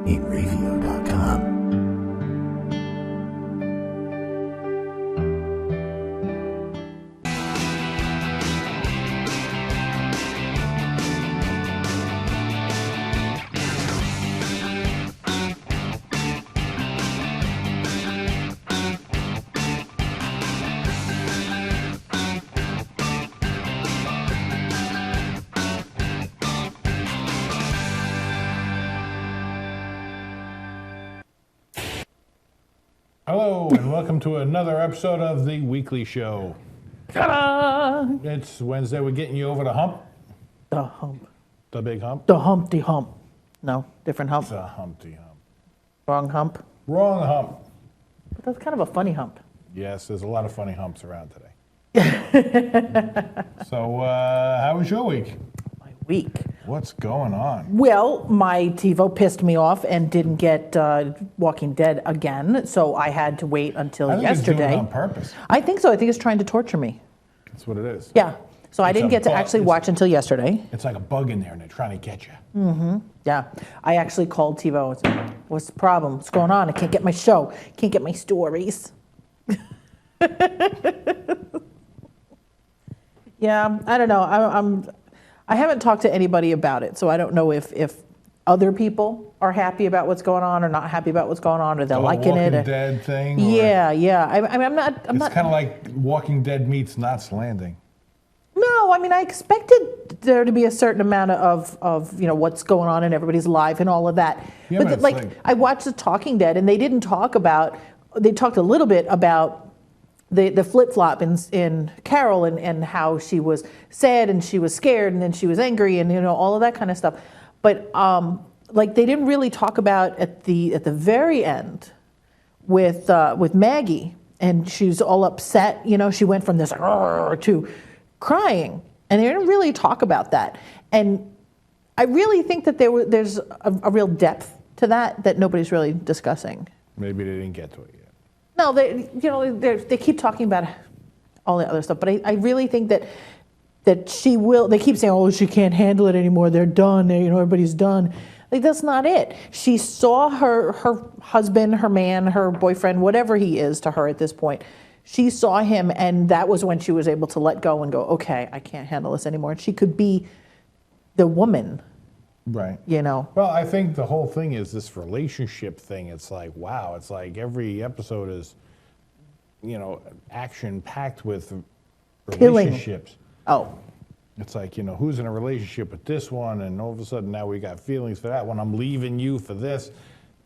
Inravio.com. Hello, and welcome to another episode of The Weekly Show. Ta-da! It's Wednesday. We're getting you over the hump. The hump. The big hump. The Humpty Hump. No, different hump. The Humpty Hump. Wrong hump. Wrong hump. But that's kind of a funny hump. Yes, there's a lot of funny humps around today. So, how was your week? My week. What's going on? Well, my TiVo pissed me off and didn't get Walking Dead again, so I had to wait until I think yesterday. it's doing it on purpose. I think so. I think it's trying to torture me. That's what it is. Yeah. So I It's didn't a get to bug. actually watch until yesterday. It's like a bug in there, and they're trying to get you. Yeah. I actually called TiVo. I said, what's the problem? What's going on? I can't get my show. Can't get my stories. Yeah, I don't know. I haven't talked to anybody about it, so I don't know if other people are happy about what's going on or not happy about what's going on, or they're The liking it. Walking Dead thing? Or Yeah. I'm not. It's kind of like Walking Dead meets Knots Landing. No, I mean, I expected there to be a certain amount of what's going on in everybody's life and all of that. Yeah, but it's like I watched The Talking Dead, and they didn't talk about. They talked a little bit about the flip flop in Carol and how she was sad and she was scared and then she was angry and all of that kind of stuff. But they didn't really talk about at the very end with Maggie, and she's all upset. She went from this to crying, and they didn't really talk about that. And I really think that there's a real depth to that nobody's really discussing. Maybe they didn't get to it yet. No, they keep talking about all the other stuff, but I really think that she will. They keep saying, "Oh, she can't handle it anymore. They're done. Everybody's done." Like, that's not it. She saw her husband, her man, her boyfriend, whatever he is to her at this point. She saw him, and that was when she was able to let go and go, "Okay, I can't handle this anymore." And she could be the woman. Right. Well, I think the whole thing is this relationship thing. It's like, wow, it's like every episode is, action-packed with relationships. Oh. It's like, who's in a relationship with this one, and all of a sudden now we got feelings for that one. I'm leaving you for this.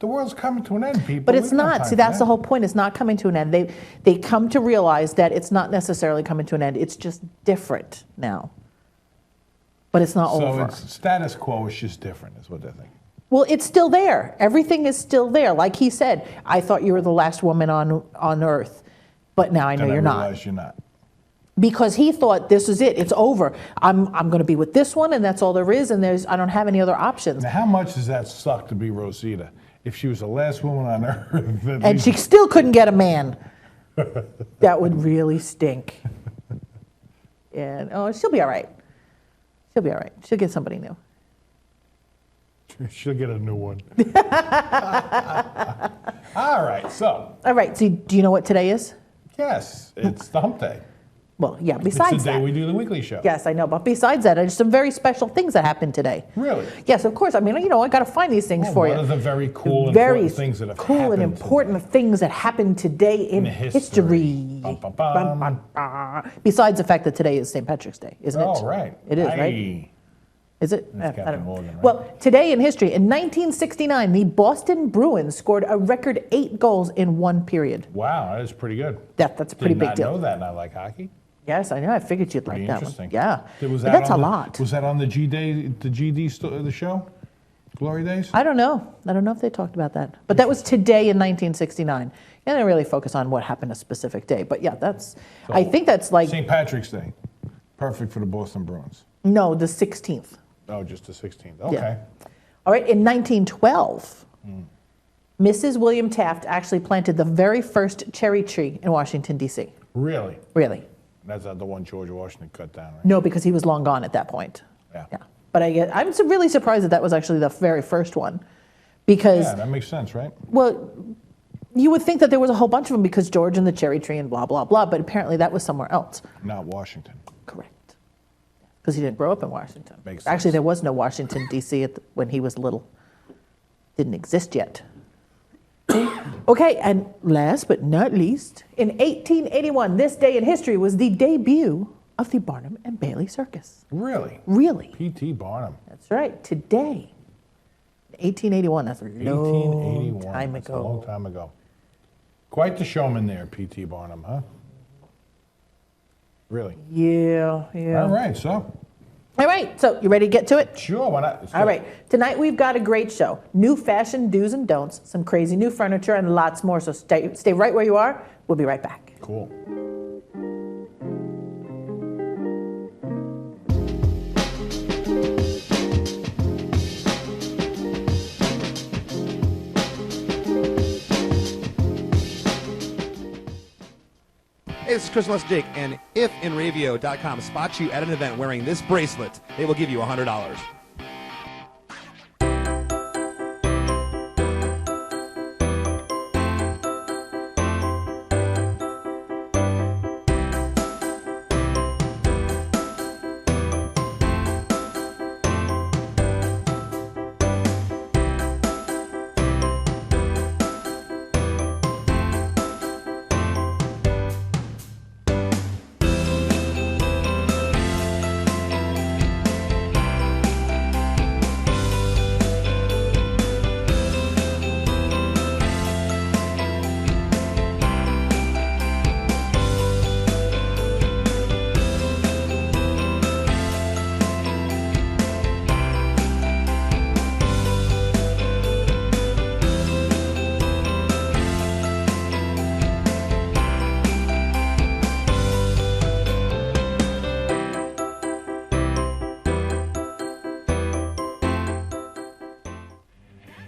The world's coming to an end, people. But it's not. See, that's the whole point. It's not coming to an end. They come to realize that it's not necessarily coming to an end. It's just different now. But it's not over. So it's status quo, it's just different, is what they're thinking. Well, it's still there. Everything is still there. Like he said, I thought you were the last woman on Earth, but now I know Then I you're not. realize you're not. Because he thought, this is it. It's over. I'm going to be with this one, and that's all there is, and I don't have any other options. Now, how much does that suck to be Rosita? If she was the last woman on Earth. And she still couldn't get a man. That would really stink. And she'll be all right. She'll be all right. She'll get somebody new. She'll get a new one. All right, so. All right, so do you know what today is? Yes, it's the hump day. Well, yeah, It's besides the day that. we do the weekly show. Yes, I know, but besides that, there's some very special things that happened today. Really? Yes, of course. I mean, I got to find these things for you. What are the very cool and Very important things that have cool happened and important things that happened today in history. Bum, bum, bum. Bum, bum, bum. Besides the fact that today is St. Patrick's Day, isn't it? Oh, right. It is, Aye. right? Is it? That's I Captain don't know. Morgan, right? Well, today in history, in 1969, the Boston Bruins scored a record 8 goals in one period. Wow, that is pretty good. That's a pretty big Did deal. not know that, and I like hockey. Yes, I know. I figured you'd Pretty like that one. interesting. Yeah. Was But that that's on a the- lot. Was that on the the show? Glory Days? I don't know. I don't know if they talked about that. But that was today in 1969. They didn't really focus on what happened a specific day. But yeah, I think that's like, St. Patrick's Day. Perfect for the Boston Bruins. no, the 16th. Oh, just the 16th. Okay. Yeah. All right, in 1912, Mrs. William Taft actually planted the very first cherry tree in Washington, D.C. Really? Really. That's not the one George Washington cut down, right? No, because he was long gone at that point. Yeah. Yeah. But I'm really surprised that was actually the very first one. Because, Yeah, that makes sense, right? well, you would think that there was a whole bunch of them because George and the cherry tree and blah, blah, blah, but apparently that was somewhere else. Not Washington. Correct. Because he didn't grow up in Washington. Makes Actually, sense. there was no Washington, D.C. When he was little. Didn't exist yet. Okay, and last but not least, in 1881, this day in history was the debut of the Barnum and Bailey Circus. Really? Really? P.T. Barnum. That's right. Today, 1881. That's a long 1881. time That's ago. a long time ago. Quite the showman there, P.T. Barnum, huh? Really? Yeah, yeah. All right, so. All right, so you ready to get to it? Sure, why not? Let's do All it. right, tonight we've got a great show. New fashion do's and don'ts, some crazy new furniture, and lots more. So stay right where you are. We'll be right back. Cool. Hey, this is Chris Les Jake, and if Inravio.com spots you at an event wearing this bracelet, they will give you $100.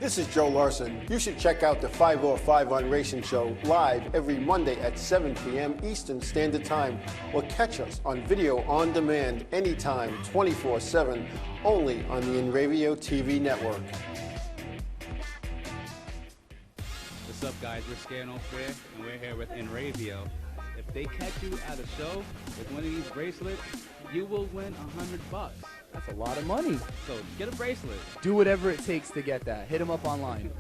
This is Joe Larson. You should check out the 505 on Racing Show live every Monday at 7 p.m. Eastern Standard Time, or catch us on video on demand anytime, 24/7, only on the Inravio TV network. What's up, guys? We're Scare No Fair, and we're here with Inravio. If they catch you at a show with one of these bracelets, you will win $100. That's a lot of money. So get a bracelet. Do whatever it takes to get that. Hit them up online.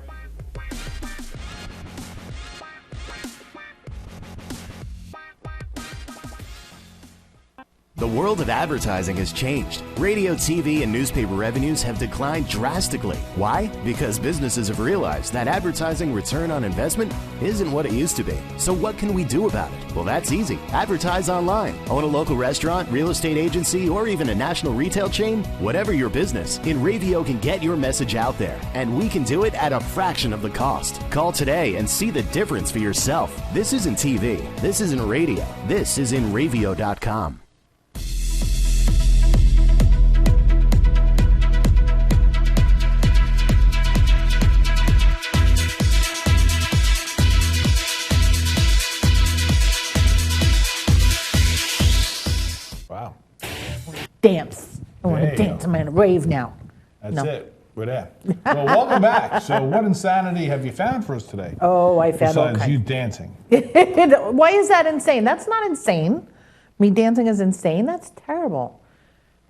The world of advertising has changed. Radio, TV, and newspaper revenues have declined drastically. Why? Because businesses have realized that advertising return on investment isn't what it used to be. So what can we do about it? Well, that's easy. Advertise online. Own a local restaurant, real estate agency, or even a national retail chain? Whatever your business, Inravio can get your message out there, and we can do it at a fraction of the cost. Call today and see the difference for yourself. This isn't TV. This isn't radio. This is Inravio.com. Wow. Dance. I want There to you dance. go. I'm in a rave now. That's No. it. We're there. Well, welcome back. So what insanity have you found for us today? Oh, I found all Besides you kinds. dancing. Why is that insane? That's not insane. Me dancing is insane. That's terrible.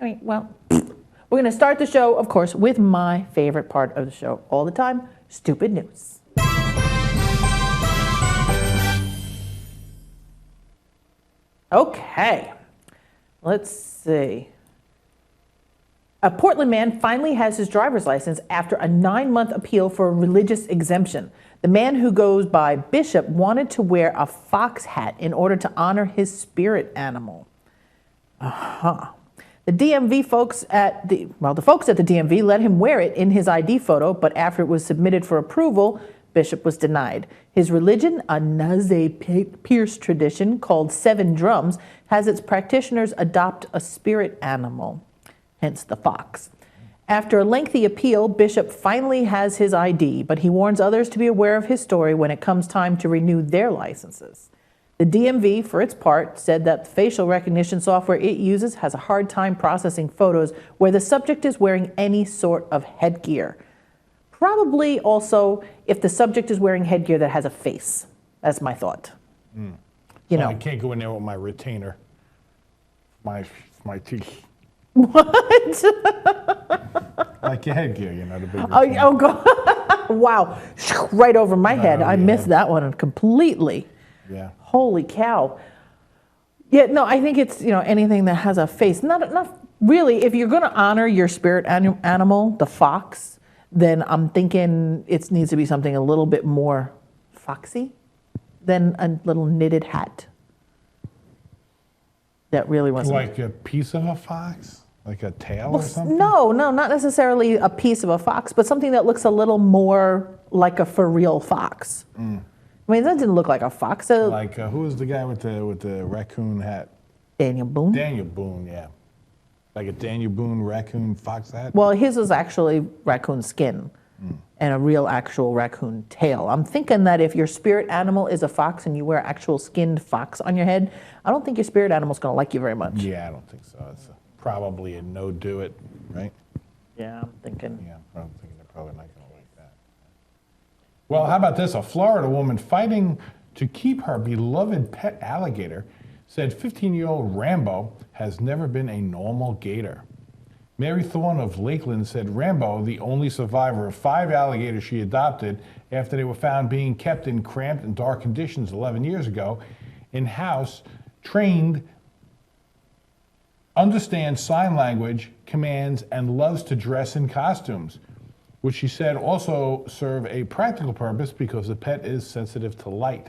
I mean, well, we're going to start the show, of course, with my favorite part of the show all the time, stupid news. Okay, let's see. A Portland man finally has his driver's license after a 9-month appeal for a religious exemption. The man, who goes by Bishop, wanted to wear a fox hat in order to honor his spirit animal. The DMV folks at the folks at the DMV let him wear it in his ID photo, but after it was submitted for approval, Bishop was denied. His religion, a Naze-Pierce tradition called Seven Drums, has its practitioners adopt a spirit animal, hence the fox. After a lengthy appeal, Bishop finally has his ID, but he warns others to be aware of his story when it comes time to renew their licenses. The DMV, for its part, said that the facial recognition software it uses has a hard time processing photos where the subject is wearing any sort of headgear. probably also if the subject is wearing headgear that has a face. That's my thought. You So know. I can't go in there with my retainer, my teeth. What? Like your headgear, the big Oh, retainer. oh God. Wow. Right over my head. over I your missed head. that one completely. Yeah. Holy cow. Yeah, no, I think it's, anything that has a face. Not really. If you're going to honor your spirit animal, the fox, then I'm thinking it needs to be something a little bit more foxy than a little knitted hat. That really wasn't. Like a piece of a fox? Like a tail or something? No, not necessarily a piece of a fox, but something that looks a little more like a for real fox. I mean, that didn't look like a fox. Like who was the guy with the raccoon hat? Daniel Boone. Daniel Boone, yeah. Like a Daniel Boone raccoon fox hat? Well, his was actually raccoon skin and a real actual raccoon tail. I'm thinking that if your spirit animal is a fox and you wear actual skinned fox on your head, I don't think your spirit animal's going to like you very much. Yeah, I don't think so. It's probably a no-do-it, right? Yeah, I'm thinking. Yeah, I'm thinking they're probably not going to like that. Well, how about this? A Florida woman fighting to keep her beloved pet alligator said 15-year-old Rambo has never been a normal gator. Mary Thorne of Lakeland said Rambo, the only survivor of 5 alligators she adopted after they were found being kept in cramped and dark conditions 11 years ago, in-house, trained, understands sign language, commands, and loves to dress in costumes, which she said also serve a practical purpose because the pet is sensitive to light.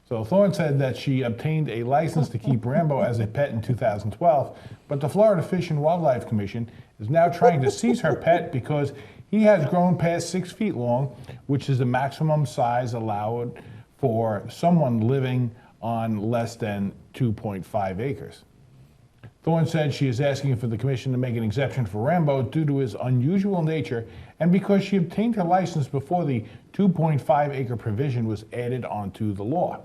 So Thorne said that she obtained a license to keep Rambo as a pet in 2012, but the Florida Fish and Wildlife Commission is now trying to seize her pet because he has grown past 6 feet long, which is the maximum size allowed for someone living on less than 2.5 acres. Thorne said she is asking for the commission to make an exception for Rambo due to his unusual nature and because she obtained her license before the 2.5 acre provision was added onto the law.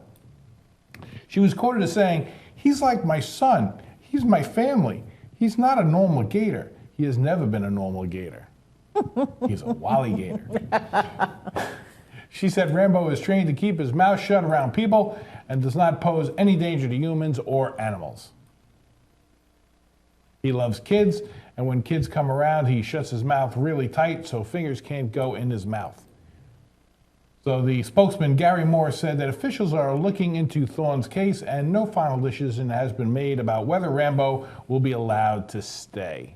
She was quoted as saying, "He's like my son. He's my family. He's not a normal gator. He has never been a normal gator. He's a wally gator." She said Rambo is trained to keep his mouth shut around people and does not pose any danger to humans or animals. He loves kids, and when kids come around, he shuts his mouth really tight so fingers can't go in his mouth. So the spokesman, Gary Moore, said that officials are looking into Thorne's case and no final decision has been made about whether Rambo will be allowed to stay.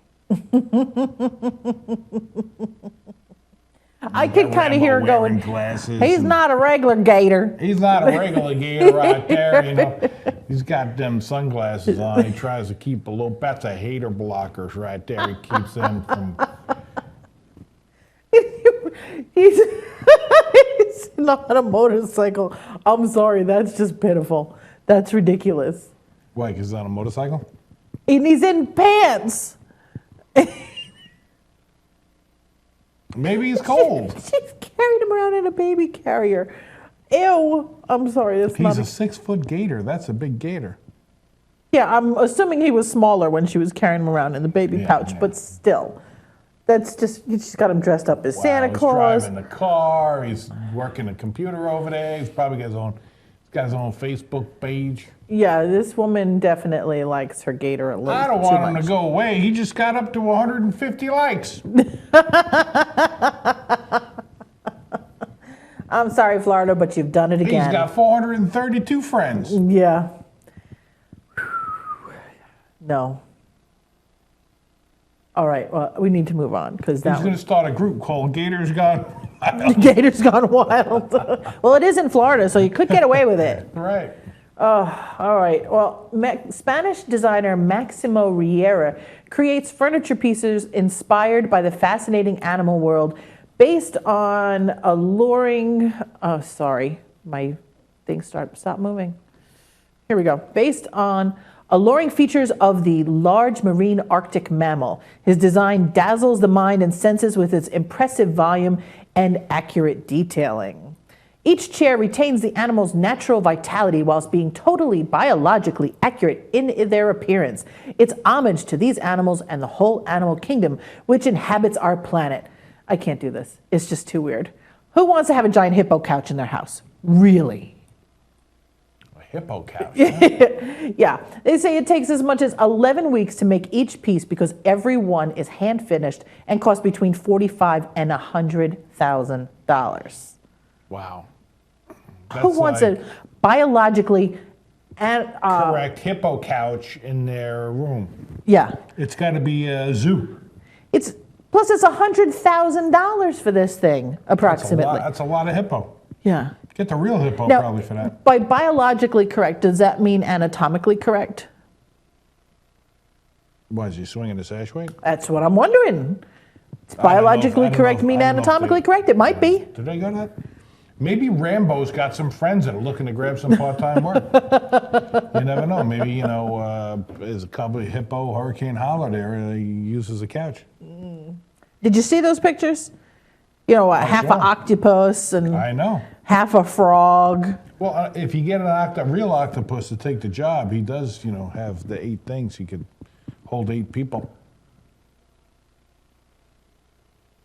I can kind of hear her wearing going, glasses he's and- not a regular gator. He's not a regular gator right there, He's got them sunglasses on. He tries to keep a little, that's a hater blockers right there. He keeps them from... He's not on a motorcycle. I'm sorry, that's just pitiful. That's ridiculous. Why, because he's on a motorcycle? And he's in pants. Maybe he's cold. She's carried him around in a baby carrier. Ew. I'm sorry, that's He's not. a 6-foot gator. That's a big gator. Yeah, I'm assuming he was smaller when she was carrying him around in the baby Yeah, pouch, yeah. but still. That's just, she's got him dressed up as Santa He's Claus. driving the car. He's working a computer over there. He's probably got his own Facebook page. Yeah, this woman definitely likes her gator a little I don't too want him much. to go away. He just got up to 150 likes. I'm sorry, Florida, but you've done it again. He's got 432 friends. Yeah. No. All right, well, we need to move on because He's that going to start a group called Gators Gone Wild. Gators gone wild. Well, it is in Florida, so you could get away with it. Right. All right. Well, Spanish designer Maximo Riera creates furniture pieces inspired by the fascinating animal world based on alluring. Oh, sorry. My thing stopped moving. Here we go. Based on alluring features of the large marine Arctic mammal. His design dazzles the mind and senses with its impressive volume and accurate detailing. Each chair retains the animal's natural vitality whilst being totally biologically accurate in their appearance. It's homage to these animals and the whole animal kingdom which inhabits our planet. I can't do this. It's just too weird. Who wants to have a giant hippo couch in their house? Really? A hippo couch. Huh? Yeah. They say it takes as much as 11 weeks to make each piece because every one is hand finished and costs between $45,000 and $100,000. Wow. Who wants a biologically correct hippo couch in their room? Yeah. It's got to be a zoo. It's $100,000 for this thing, approximately. That's a lot of hippo. Yeah. Get the real hippo Now, probably for that. by biologically correct, does that mean anatomically correct? Why is he swinging his ash weight? That's what I'm wondering. Does I don't know biologically if- correct mean I don't know if anatomically they- correct? It might be. Did they go to that? Maybe Rambo's got some friends that are looking to grab some part-time work. You never know. Maybe, there's a couple of hippo, Hurricane Holler there, he uses a couch. Did you see those pictures? Half sure. an octopus and I know. half a frog. Well, if you get a real octopus to take the job, he does, have the 8 things. He could hold 8 people.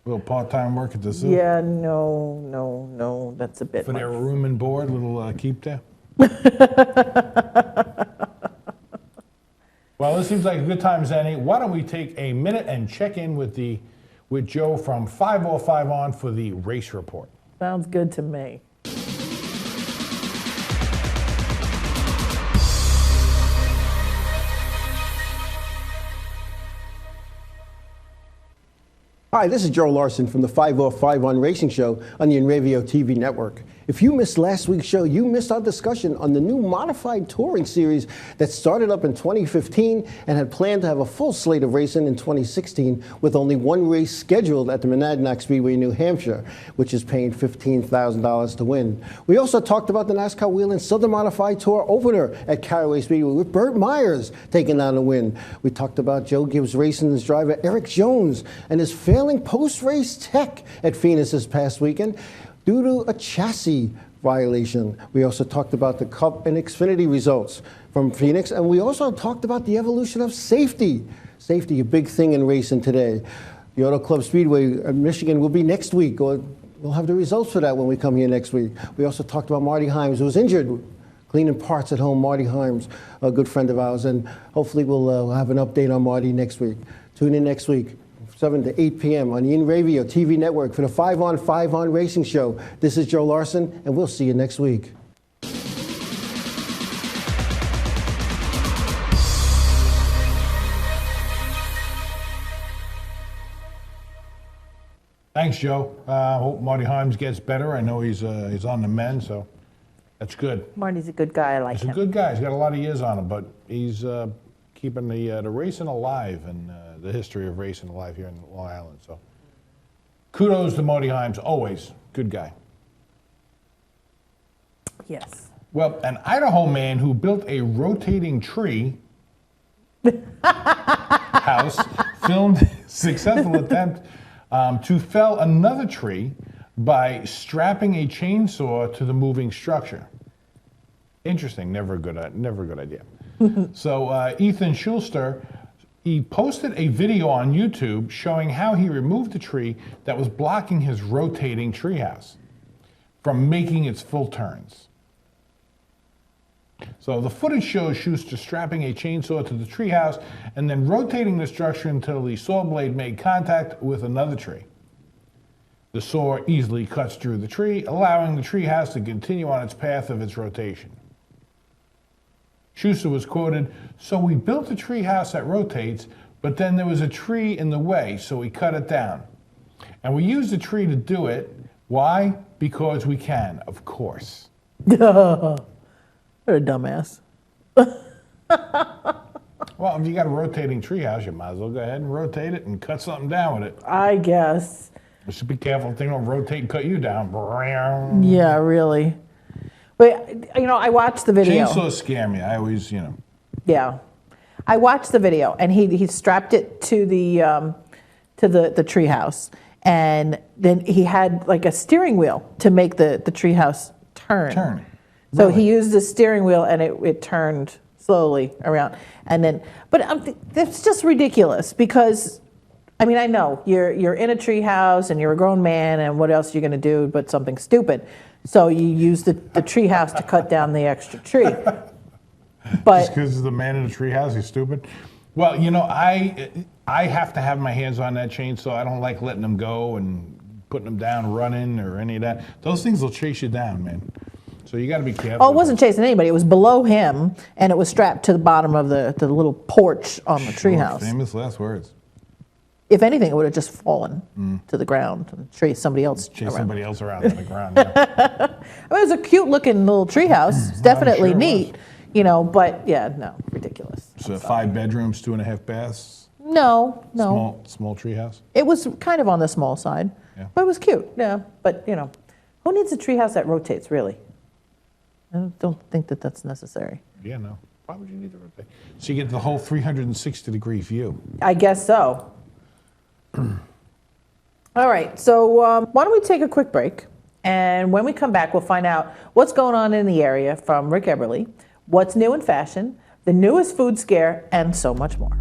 Little part-time work at the zoo. Yeah, no, that's a bit For much. their room and board, little keep there. Well, this seems like a good time, Zenny. Why don't we take a minute and check in with Joe from 505 on for the race report. Sounds good to me. Hi, this is Joe Larson from the 505 on Racing Show on the Inravio TV network. If you missed last week's show, you missed our discussion on the new modified touring series that started up in 2015 and had planned to have a full slate of racing in 2016 with only one race scheduled at the Monadnock Speedway, New Hampshire, which is paying $15,000 to win. We also talked about the NASCAR Whelen Southern Modified Tour opener at Caraway Speedway with Burt Myers taking on the win. We talked about Joe Gibbs Racing's driver Eric Jones and his failing post-race tech at Phoenix this past weekend due to a chassis violation. We also talked about the Cup and Xfinity results from Phoenix, and we also talked about the evolution of safety. Safety, a big thing in racing today. The Auto Club Speedway in Michigan will be next week, or we'll have the results for that when we come here next week. We also talked about Marty Himes, who was injured cleaning parts at home. Marty Himes, a good friend of ours, and hopefully we'll have an update on Marty next week. Tune in next week, 7 to 8 p.m. on the Inravio TV network for the 5 on 5 on Racing Show. This is Joe Larson, and we'll see you next week. Thanks, Joe. Hope Marty Himes gets better. I know he's on the mend, so that's good. Marty's a good guy. I like He's a him. good guy. He's got a lot of years on him, but he's keeping the racing alive and the history of racing alive here in Long Island. So kudos to Marty Himes, always good guy. Yes. Well, an Idaho man who built a rotating tree house filmed a successful attempt to fell another tree by strapping a chainsaw to the moving structure. Interesting, never a good idea. So Ethan Schulster, he posted a video on YouTube showing how he removed the tree that was blocking his rotating treehouse from making its full turns. So the footage shows Schuster strapping a chainsaw to the treehouse and then rotating the structure until the saw blade made contact with another tree. The saw easily cuts through the tree, allowing the treehouse to continue on its path of its rotation. Schuster was quoted, "So we built a treehouse that rotates, but then there was a tree in the way, so we cut it down. And we used the tree to do it. Why? Because we can, of course." You're a dumbass. Well, if you got a rotating treehouse, you might as well go ahead and rotate it and cut something down with it. I guess. Just be careful if they don't rotate and cut you down. Yeah, really. But, I watched the video. Chainsaws scare me. I always, Yeah. I watched the video, and he strapped it to the treehouse. And then he had like a steering wheel to make the treehouse turn. So he used the steering wheel, and it turned slowly around. And then, but it's just ridiculous because I mean, I know you're in a tree house and you're a grown man, and what else are you going to do but something stupid? So you use the tree house to cut down the extra tree. But Just because he's the man in the treehouse, he's stupid. Well, you know, I have to have my hands on that chainsaw. I don't like letting them go and putting them down, running or any of that. Those things will chase you down, man. So you got to be careful. oh, it wasn't chasing anybody. It was below him, and it was strapped to the bottom of the little porch on the treehouse. Famous last words. If anything, it would have just fallen to the ground and chased somebody else Chase around. somebody else around on the ground. Yeah. I mean, it was a cute-looking little treehouse. It's definitely sure it neat, you know. But yeah, no, ridiculous. So 5 bedrooms, 2.5 baths. No. Small treehouse. It was kind of on the small side, Yeah. but it was cute. Yeah, but you know, who needs a treehouse that rotates? Really, I don't think that that's necessary. Yeah, no. Why would you need to rotate? So you get the whole 360-degree view. I guess so. All right, so why don't we take a quick break? And when we come back, we'll find out what's going on in the area from Rick Eberly, what's new in fashion, the newest food scare, and so much more.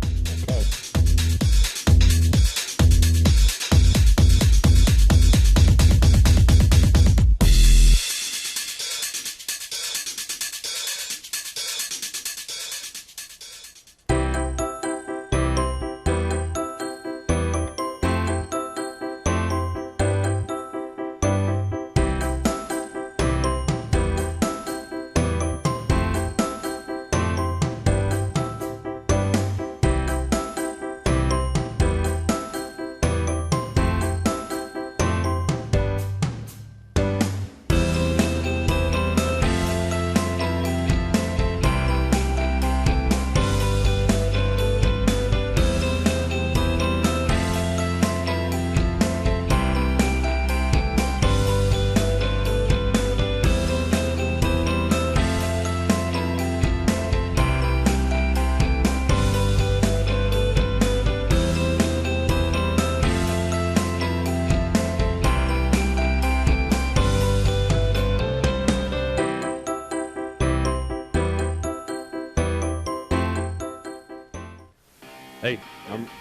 Hey,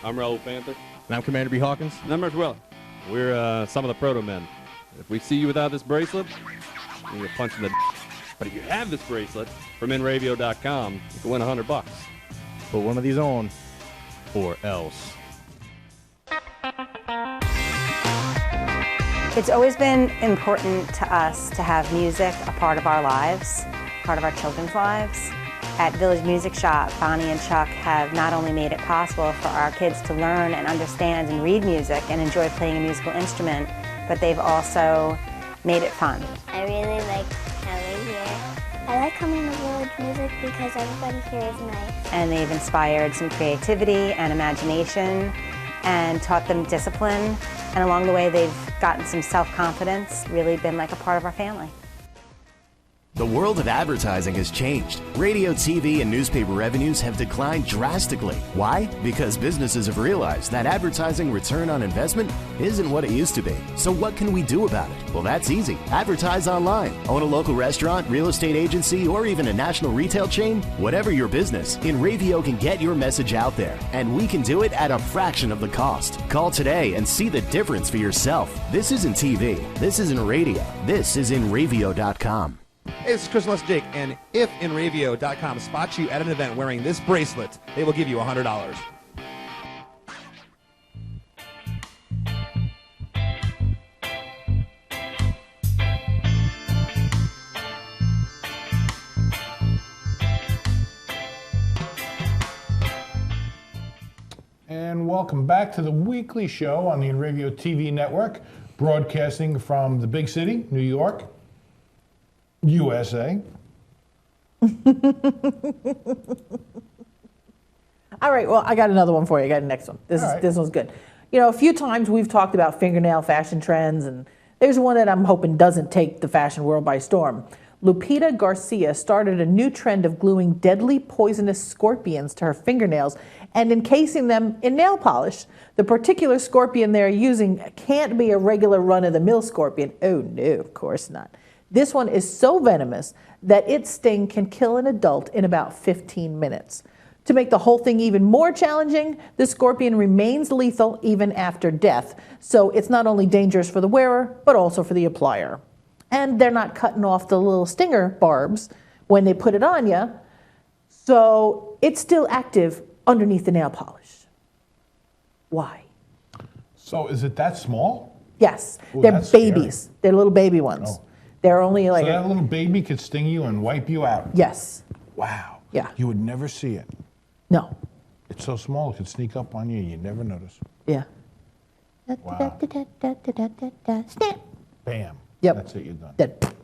I'm Raul Panther. And I'm Commander B. Hawkins. And I'm Rich Weller. We're some of the proto men. If we see you without this bracelet, you get punched in the But if you have this bracelet from Inravio.com, you can win $100. Put one of these on, or else. It's always been important to us to have music a part of our lives, part of our children's lives. At Village Music Shop, Bonnie and Chuck have not only made it possible for our kids to learn and understand and read music and enjoy playing a musical instrument, but they've also made it fun. I really like coming here. I like coming to Village Music because everybody here is nice. And they've inspired some creativity and imagination and taught them discipline. And along the way, they've gotten some self-confidence, really been like a part of our family. The world of advertising has changed. Radio, TV, and newspaper revenues have declined drastically. Why? Because businesses have realized that advertising return on investment isn't what it used to be. So what can we do about it? Well, that's easy. Advertise online. Own a local restaurant, real estate agency, or even a national retail chain? Whatever your business, Inravio can get your message out there. And we can do it at a fraction of the cost. Call today and see the difference for yourself. This isn't TV. This isn't radio. This is Inravio.com. Hey, this is Chris Les Jake, and if Inravio.com spots you at an event wearing this bracelet, they will give you $100. And welcome back to the weekly show on the Inravio TV network, broadcasting from the big city, New York, USA. All right, well, I got another one for you. I got the next one. This one's good. You know, a few times we've talked about fingernail fashion trends, and there's one that I'm hoping doesn't take the fashion world by storm. Lupita Garcia started a new trend of gluing deadly poisonous scorpions to her fingernails and encasing them in nail polish. The particular scorpion they're using can't be a regular run-of-the-mill scorpion. Oh, no, of course not. This one is so venomous that its sting can kill an adult in about 15 minutes. To make the whole thing even more challenging, the scorpion remains lethal even after death. So it's not only dangerous for the wearer, but also for the applier. And they're not cutting off the little stinger barbs when they put it on you. So it's still active underneath the nail polish. Why? So is it that small? Yes, Ooh, they're that's babies. scary. They're little baby ones. Oh. They're only like So that little baby could sting you and wipe you out. yes. Wow. Yeah. You would never see it. No. It's so small it could sneak up on you. You'd never notice. Yeah. Wow. Snap. Bam. Yep. That's it. You're done. Dead.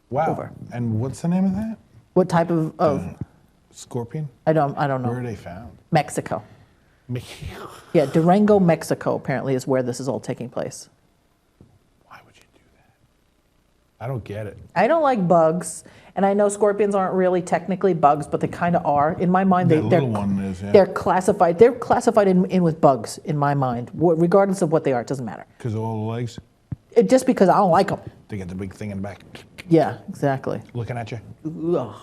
Wow. Over. And what's the name of that? What type of Scorpion? I don't know. Where are they found? Mexico. Yeah, Durango, Mexico apparently is where this is all taking place. Why would you do that? I don't get it. I don't like bugs, and I know scorpions aren't really technically bugs, but they kind of are. In my mind, That little one is, yeah. they're classified. They're classified in with bugs in my mind, regardless of what they are. It doesn't matter. Because of all the legs? Just because I don't like them. They got the big thing in the back. Yeah, exactly. Looking at you. Ugh.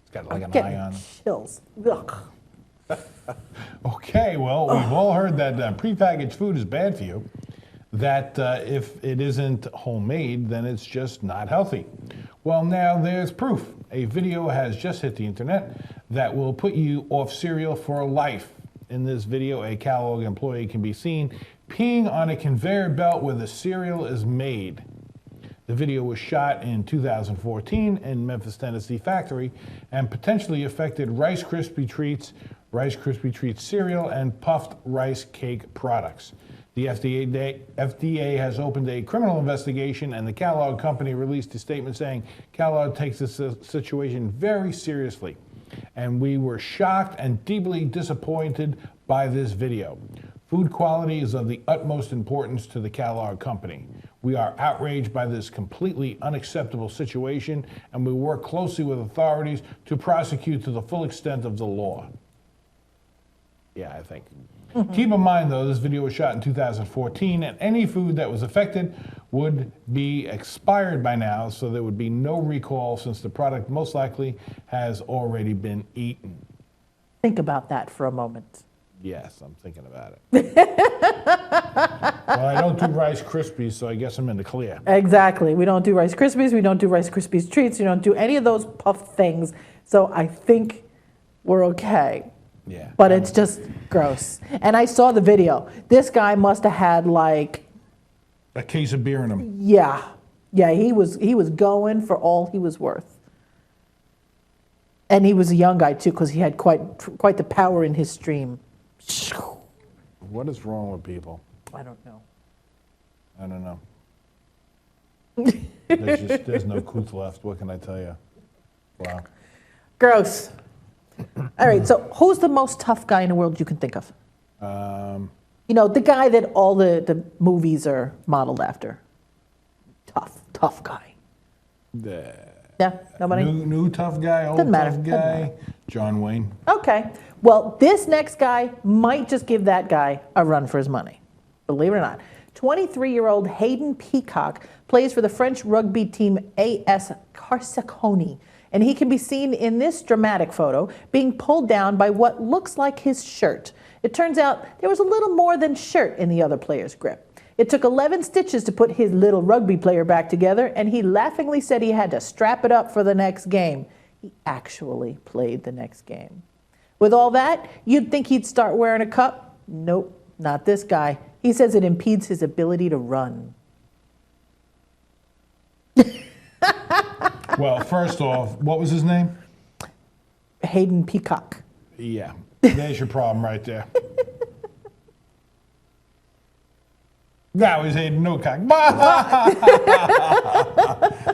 It's got like an Getting eye on it. chills. Ugh. Okay, well, we've all heard that prepackaged food is bad for you, that if it isn't homemade, then it's just not healthy. Well, now there's proof. A video has just hit the internet that will put you off cereal for life. In this video, a Kellogg employee can be seen peeing on a conveyor belt where the cereal is made. The video was shot in 2014 in Memphis, Tennessee factory and potentially affected Rice Krispie Treats cereal, and puffed rice cake products. The FDA has opened a criminal investigation, and the Kellogg company released a statement saying Kellogg takes this situation very seriously, and we were shocked and deeply disappointed by this video. Food quality is of the utmost importance to the Kellogg company. We are outraged by this completely unacceptable situation, and we work closely with authorities to prosecute to the full extent of the law. Yeah, I think. Keep in mind, though, this video was shot in 2014, and any food that was affected would be expired by now, so there would be no recall since the product most likely has already been eaten. Think about that for a moment. Yes, I'm thinking about it. Well, I don't do Rice Krispies, so I guess I'm in the clear. Exactly. We don't do Rice Krispies. We don't do Rice Krispies treats. We don't do any of those puffed things. So I think we're okay. Yeah. But it's just gross. And I saw the video. This guy must have had like a case of beer in him. Yeah. Yeah, he was going for all he was worth. And he was a young guy too, because he had quite the power in his stream. What is wrong with people? I don't know. I don't know. There's no couth left. What can I tell you? Wow. Gross. All right, so who's the most tough guy in the world you can think of? You know, the guy that all the movies are modeled after. Tough guy. Yeah, nobody? New tough guy, old Doesn't matter. tough Doesn't guy. matter. John Wayne. Okay. Well, this next guy might just give that guy a run for his money. Believe it or not. 23-year-old Hayden Peacock plays for the French rugby team AS Carsaconi, and he can be seen in this dramatic photo being pulled down by what looks like his shirt. It turns out there was a little more than shirt in the other player's grip. It took 11 stitches to put his little rugby player back together, and he laughingly said he had to strap it up for the next game. He actually played the next game. With all that, you'd think he'd start wearing a cup. Nope, not this guy. He says it impedes his ability to run. Well, first off, what was his name? Hayden Peacock. Yeah, there's your problem right there. That was Hayden Peacock.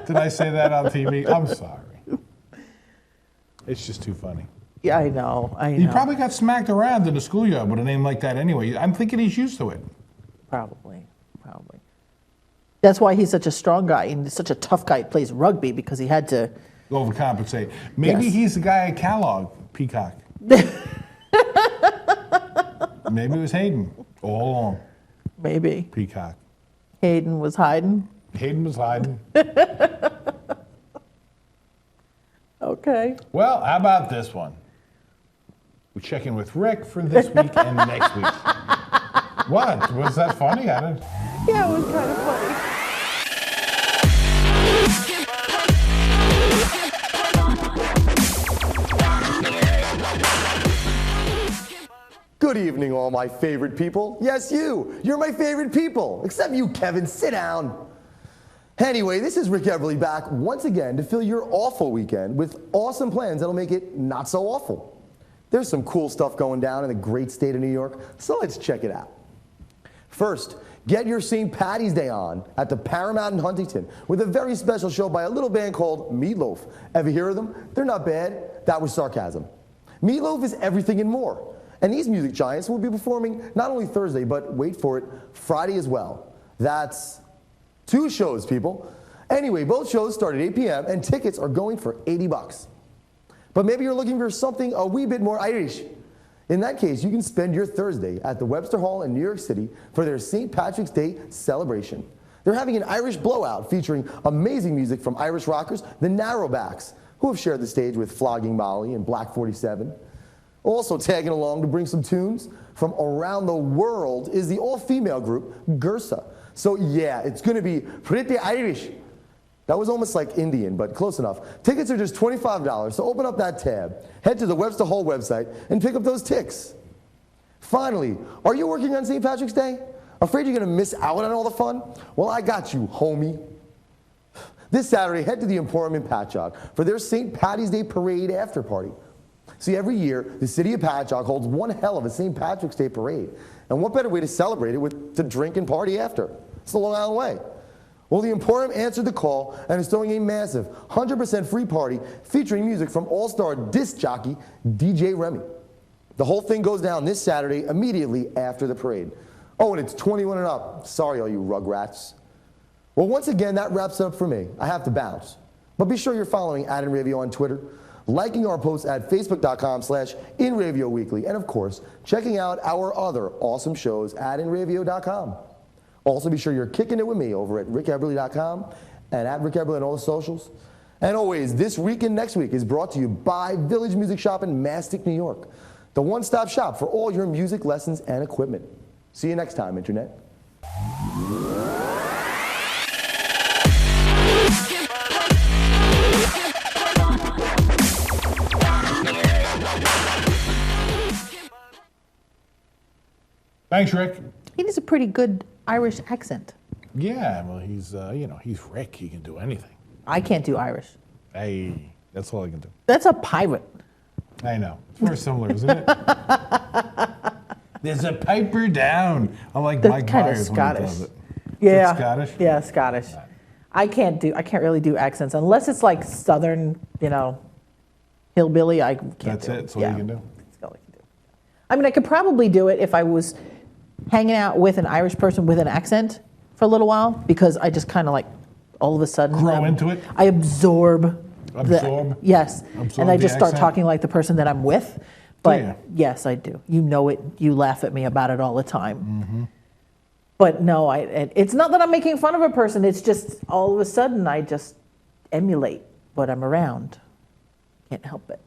Did I say that on TV? I'm sorry. It's just too funny. Yeah, I know. He probably got smacked around in the schoolyard with a name like that anyway. I'm thinking he's used to it. Probably. That's why he's such a strong guy and such a tough guy. He plays rugby because he had to overcompensate. Maybe he's the guy at Kellogg, Peacock. Maybe it was Hayden all along. Maybe. Peacock. Hayden was hiding. Hayden was hiding. Okay. Well, how about this one? We check in with Rick for this week and next week. What? Was that funny? I didn't. Yeah, it was kind of funny. Good evening, all my favorite people. Yes, you. You're my favorite people. Except you, Kevin. Sit down. Anyway, this is Rick Everly back once again to fill your awful weekend with awesome plans that'll make it not so awful. There's some cool stuff going down in the great state of New York, so let's check it out. First, get your St. Patty's Day on at the Paramount in Huntington with a very special show by a little band called Meatloaf. Ever hear of them? They're not bad. That was sarcasm. Meatloaf is everything and more. And these music giants will be performing not only Thursday, but wait for it, Friday as well. That's 2 shows, people. Anyway, both shows start at 8 p.m. and tickets are going for $80. But maybe you're looking for something a wee bit more Irish. In that case, you can spend your Thursday at the Webster Hall in New York City for their St. Patrick's Day celebration. They're having an Irish blowout featuring amazing music from Irish rockers, the Narrowbacks, who have shared the stage with Flogging Molly and Black 47. Also tagging along to bring some tunes from around the world is the all-female group Gersa. So yeah, it's going to be pretty Irish. That was almost like Indian, but close enough. Tickets are just $25, so open up that tab, head to the Webster Hall website, and pick up those ticks. Finally, are you working on St. Patrick's Day? Afraid you're going to miss out on all the fun? Well, I got you, homie. This Saturday, head to the Emporium in Patchogue for their St. Patty's Day Parade after party. See, every year, the city of Patchogue holds one hell of a St. Patrick's Day parade. And what better way to celebrate it with to drink and party after? It's the Long Island way. Well, the Emporium answered the call and is throwing a massive 100% free party featuring music from all-star disc jockey DJ Remy. The whole thing goes down this Saturday immediately after the parade. Oh, and it's 21 and up. Sorry, all you rugrats. Well, once again, that wraps it up for me. I have to bounce. But be sure you're following @InRavio on Twitter, liking our posts at facebook.com/InRavioWeekly, and of course, checking out our other awesome shows at Inravio.com. Also, be sure you're kicking it with me over at RickEverly.com and at Rick Everly on all the socials. And always, this week and next week is brought to you by Village Music Shop in Mastic, New York, the one-stop shop for all your music lessons and equipment. See you next time, Internet. Thanks, Rick. He has a pretty good Irish accent. Yeah, well, he's, he's Rick. He can do anything. I can't do Irish. Hey, that's all I can do. That's a pirate. I know. It's very similar, isn't it? There's a piper down. I like That's Mike kind of Myers Scottish. when he does it. Yeah. Is it Scottish? Yeah, Scottish. I can't really do accents unless it's like Southern, hillbilly. I can't. That's do it. That's all you can do. That's all I can do. I mean, I could probably do it if I was hanging out with an Irish person with an accent for a little while, because I just kind of like all of a sudden Grow into it? I absorb. Yes. Absorb And I the just start accent? talking like the person that I'm with. But you? yes, I do. You know it. You laugh at me about it all the time. Mm-hmm. But no, it's not that I'm making fun of a person. It's just all of a sudden I just emulate what I'm around. Can't help it.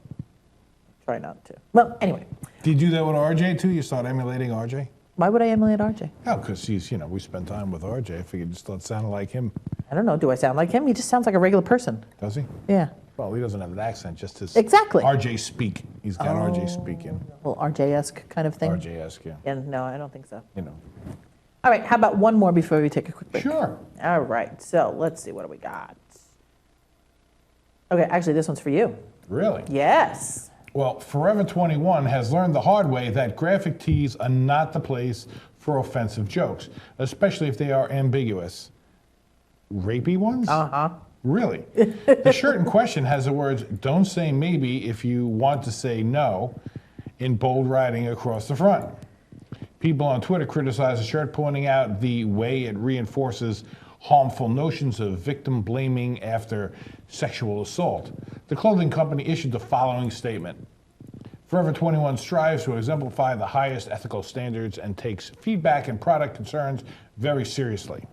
Try not to. Well, anyway. Do you do that with RJ too? You start emulating RJ? Why would I emulate RJ? Oh, because he's, we spend time with RJ. I figured you start sounding like him. I don't know. Do I sound like him? He just sounds like a regular person. Does he? Yeah. Well, he doesn't have an accent, just his Exactly. RJ speak. He's got RJ speaking. A little RJ-esque kind of thing. RJ-esque, yeah. Yeah, no, I don't think so. All right, how about one more before we take a quick break? Sure. All right, so let's see, what do we got? Okay, actually, this one's for you. Really? Yes. Well, Forever 21 has learned the hard way that graphic tees are not the place for offensive jokes, especially if they are ambiguous. Rapey ones? Uh-huh. Really? The shirt in question has the words, "Don't say maybe if you want to say no," in bold writing across the front. People on Twitter criticize the shirt, pointing out the way it reinforces harmful notions of victim blaming after sexual assault. The clothing company issued the following statement. Forever 21 strives to exemplify the highest ethical standards and takes feedback and product concerns very seriously.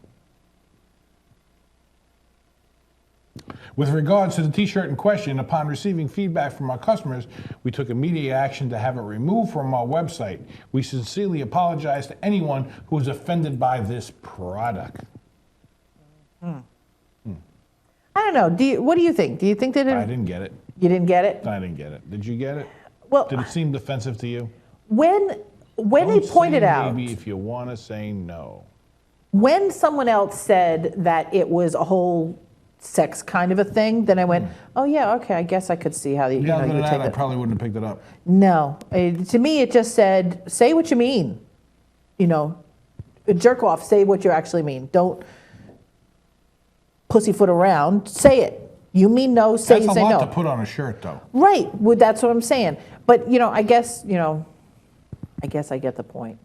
With regards to the t-shirt in question, upon receiving feedback from our customers, we took immediate action to have it removed from our website. We sincerely apologize to anyone who was offended by this product. I don't know. What do you think? Do you think that I didn't get it. You didn't get it? I didn't get it. Did you get it? Well, did it seem defensive to you? When they pointed out, maybe if you want to say no. When someone else said that it was a whole sex kind of a thing, then I went, oh yeah, okay, I guess I could see how you would take I it. probably wouldn't have picked it up. No, to me it just said, say what you mean. Jerk off, say what you actually mean. Don't pussyfoot around, say it. You mean no, say That's no. a lot to put on a shirt, though. Right, well, that's what I'm saying. But, I guess I get the point.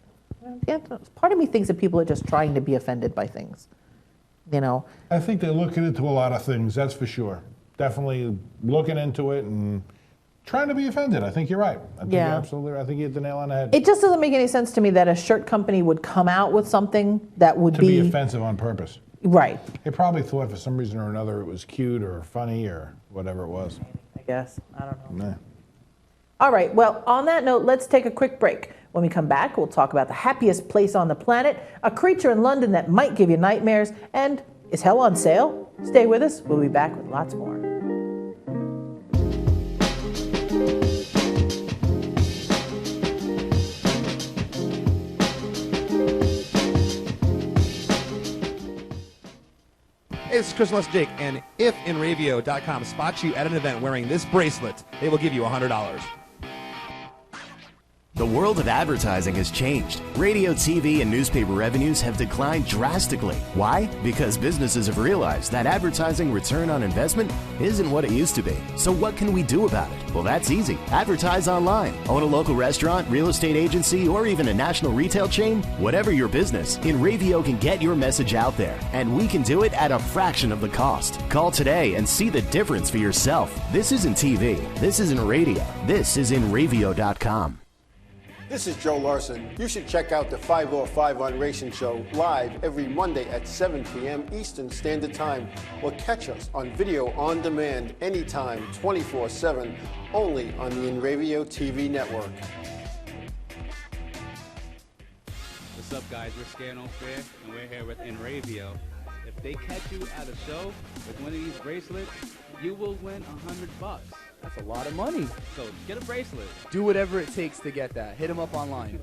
Yeah, part of me thinks that people are just trying to be offended by things, I think they're looking into a lot of things, that's for sure. Definitely looking into it and trying to be offended. I think you're right. I think you're absolutely right. I think you hit the nail on the head. It just doesn't make any sense to me that a shirt company would come out with something that would to be offensive on purpose. Right. They probably thought for some reason or another it was cute or funny or whatever it was. I guess. I don't know. Nah. All right. Well, on that note, let's take a quick break. When we come back, we'll talk about the happiest place on the planet, a creature in London that might give you nightmares, and is hell on sale? Stay with us. We'll be back with lots more. Hey, this is Chris and Jake, and if Inravio.com spots you at an event wearing this bracelet, they will give you $100. The world of advertising has changed. Radio, TV, and newspaper revenues have declined drastically. Why? Because businesses have realized that advertising return on investment isn't what it used to be. So what can we do about it? Well, that's easy. Advertise online. Own a local restaurant, real estate agency, or even a national retail chain? Whatever your business, Inravio can get your message out there, and we can do it at a fraction of the cost. Call today and see the difference for yourself. This isn't TV. This isn't radio. This is Inravio.com. This is Joe Larson. You should check out the 505 on Racing Show live every Monday at 7 p.m. Eastern Standard Time, or catch us on video on demand anytime, 24/7, only on the Inravio TV network. What's up, guys? We're Scare No Fair, and we're here with Inravio. If they catch you at a show with one of these bracelets, you will win $100. That's a lot of money. So get a bracelet. Do whatever it takes to get that. Hit them up online.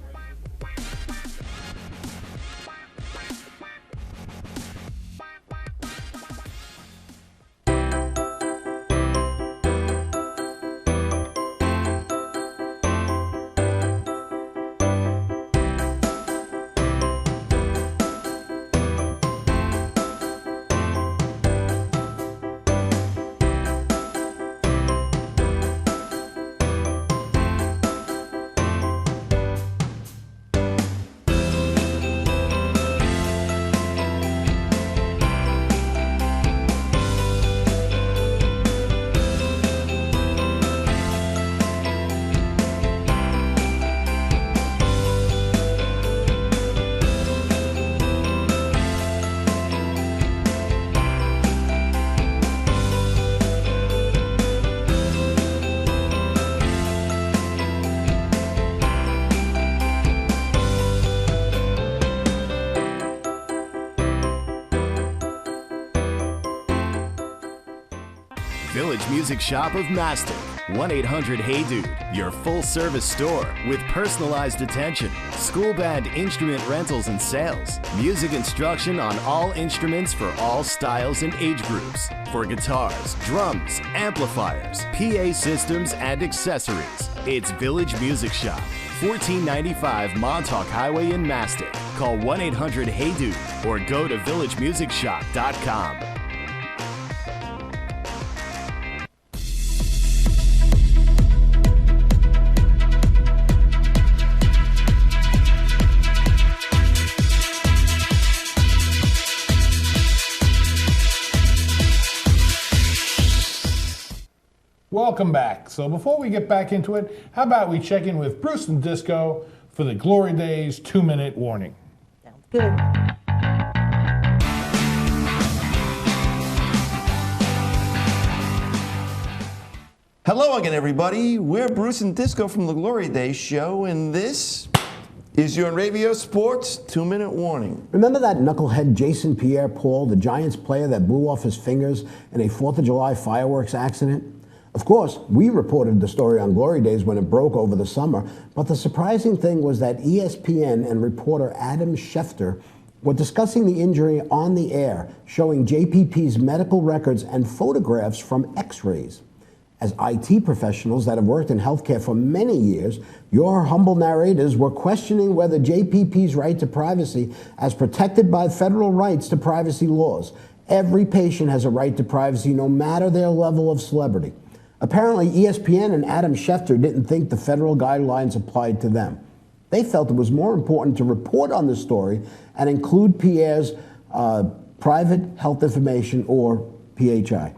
Village Music Shop of Mastic. 1-800-HEY-DUDE, your full-service store with personalized attention, school band instrument rentals and sales, music instruction on all instruments for all styles and age groups, for guitars, drums, amplifiers, PA systems, and accessories. It's Village Music Shop, 1495 Montauk Highway in Mastic. Call 1-800-HEY-DUDE or go to villagemusicshop.com. Welcome back. So before we get back into it, how about we check in with Bruce and Disco for the Glory Days 2-minute warning. Sounds good. Hello again, everybody. We're Bruce and Disco from the Glory Days show, and this is your Inravio Sports 2-minute warning. Remember that knucklehead Jason Pierre-Paul, the Giants player that blew off his fingers in a 4th of July fireworks accident? Of course, we reported the story on Glory Days when it broke over the summer, but the surprising thing was that ESPN and reporter Adam Schefter were discussing the injury on the air, showing JPP's medical records and photographs from x-rays. As IT professionals that have worked in healthcare for many years, your humble narrators were questioning whether JPP's right to privacy, as protected by federal rights to privacy laws. Every patient has a right to privacy, no matter their level of celebrity. Apparently, ESPN and Adam Schefter didn't think the federal guidelines applied to them. They felt it was more important to report on the story and include Pierre's private health information, or PHI.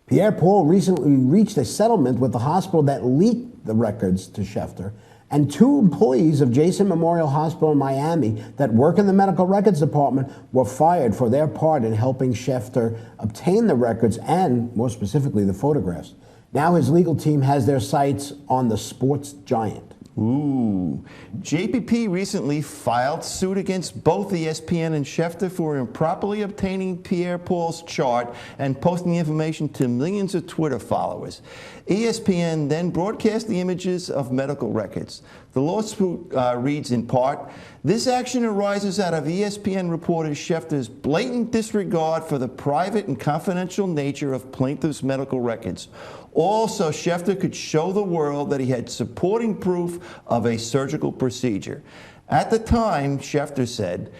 Pierre-Paul recently reached a settlement with the hospital that leaked the records to Schefter, and 2 employees of Jason Memorial Hospital in Miami that work in the medical records department were fired for their part in helping Schefter obtain the records and, more specifically, the photographs. Now his legal team has their sights on the sports giant. Ooh. JPP recently filed suit against both ESPN and Schefter for improperly obtaining Pierre-Paul's chart and posting the information to millions of Twitter followers. ESPN then broadcast the images of medical records. The lawsuit reads in part, "This action arises out of ESPN reporter Schefter's blatant disregard for the private and confidential nature of plaintiff's medical records. Also, Schefter could show the world that he had supporting proof of a surgical procedure. At the time," Schefter said,